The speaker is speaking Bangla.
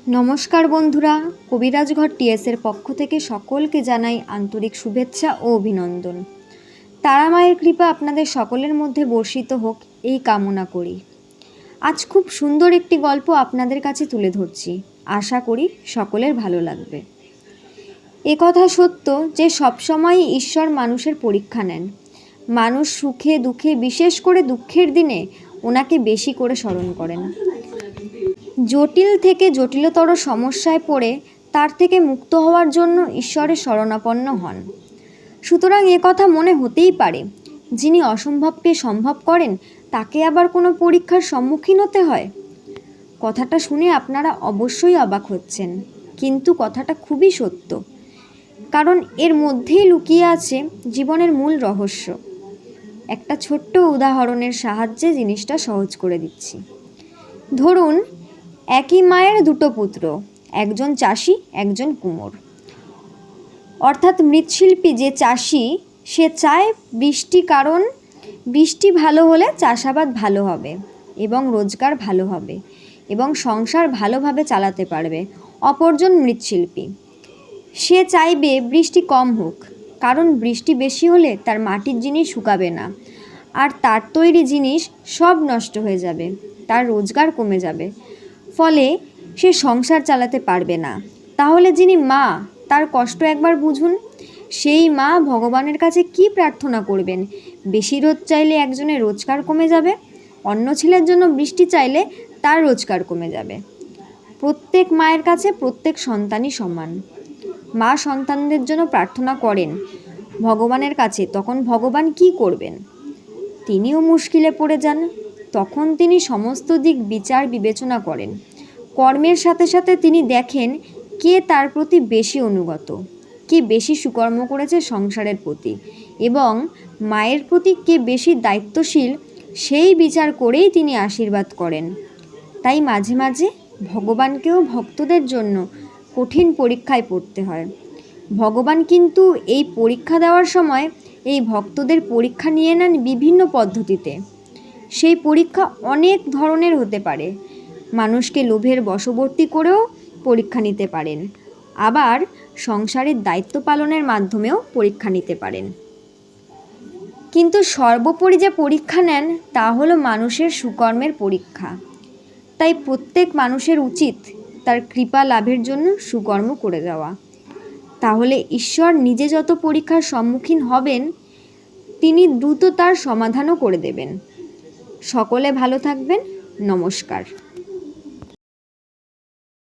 নমস্কার বন্ধুরা, কবিরাজ ঘর টিএসের পক্ষ থেকে সকলকে জানাই আন্তরিক শুভেচ্ছা ও অভিনন্দন। তারা মায়ের কৃপা আপনাদের সকলের মধ্যে বর্ষিত হোক এই কামনা করি। আজ খুব সুন্দর একটি গল্প আপনাদের কাছে তুলে ধরছি, আশা করি সকলের ভালো লাগবে। কথা সত্য যে সবসময় ঈশ্বর মানুষের পরীক্ষা নেন। মানুষ সুখে দুঃখে, বিশেষ করে দুঃখের দিনে ওনাকে বেশি করে স্মরণ করেন। জটিল থেকে জটিলতর সমস্যায় পড়ে তার থেকে মুক্ত হওয়ার জন্য ঈশ্বরের শরণাপন্ন হন। সুতরাং কথা মনে হতেই পারে, যিনি অসম্ভবকে সম্ভব করেন তাকে আবার কোনো পরীক্ষার সম্মুখীন হতে হয়। কথাটা শুনে আপনারা অবশ্যই অবাক হচ্ছেন, কিন্তু কথাটা খুবই সত্য, কারণ এর মধ্যেই লুকিয়ে আছে জীবনের মূল রহস্য। একটা ছোট্ট উদাহরণের সাহায্যে জিনিসটা সহজ করে দিচ্ছি। ধরুন, একই মায়ের দুটো পুত্র, একজন চাষি একজন কুমোর। অর্থাৎ মৃৎশিল্পী যে চাষি, সে চায় কারণ বৃষ্টি ভালো হলে চাষাবাদ ভালো হবে এবং রোজগার ভালো হবে এবং সংসার ভালোভাবে চালাতে পারবে। অপরজন মৃৎশিল্পী, সে চাইবে বৃষ্টি কম হোক, কারণ বৃষ্টি বেশি হলে তার মাটির জিনিস শুকাবে না আর তার তৈরি জিনিস সব নষ্ট হয়ে যাবে, তার রোজগার কমে যাবে, ফলে সে সংসার চালাতে পারবে না। তাহলে যিনি মা, তার কষ্ট একবার বুঝুন। সেই মা ভগবানের কাছে কি প্রার্থনা করবেন? বেশি রোদ চাইলে একজনের রোজগার কমে যাবে, অন্য ছেলের জন্য বৃষ্টি চাইলে তার রোজগার কমে যাবে। প্রত্যেক মায়ের কাছে প্রত্যেক সন্তানই সমান। মা সন্তানদের জন্য প্রার্থনা করেন ভগবানের কাছে, তখন ভগবান কি করবেন? তিনিও মুশকিলে পড়ে যান। তখন তিনি সমস্ত দিক বিচার বিবেচনা করেন। কর্মের সাথে সাথে তিনি দেখেন কে তার প্রতি বেশি অনুগত, কে বেশি সুকর্ম করেছে সংসারের প্রতি, এবং মায়ের প্রতি কে বেশি দায়িত্বশীল, সেই বিচার করেই তিনি আশীর্বাদ করেন। তাই মাঝে মাঝে ভগবানকেও ভক্তদের জন্য কঠিন পরীক্ষায় পড়তে হয়। ভগবান কিন্তু এই পরীক্ষা দেওয়ার সময় এই ভক্তদের পরীক্ষা নিয়ে নেন বিভিন্ন পদ্ধতিতে। সেই পরীক্ষা অনেক ধরনের হতে পারে। মানুষকে লোভের বশবর্তী করেও পরীক্ষা নিতে পারেন, আবার সংসারের দায়িত্ব পালনের মাধ্যমেও পরীক্ষা নিতে পারেন। কিন্তু সর্বোপরি যে পরীক্ষা নেন তা হলো মানুষের সুকর্মের পরীক্ষা। তাই প্রত্যেক মানুষের উচিত তার কৃপা লাভের জন্য সুকর্ম করে যাওয়া। তাহলে ঈশ্বর নিজে যত পরীক্ষার সম্মুখীন হবেন, তিনি দ্রুত তার সমাধানও করে দেবেন। সকলে ভালো থাকবেন। নমস্কার।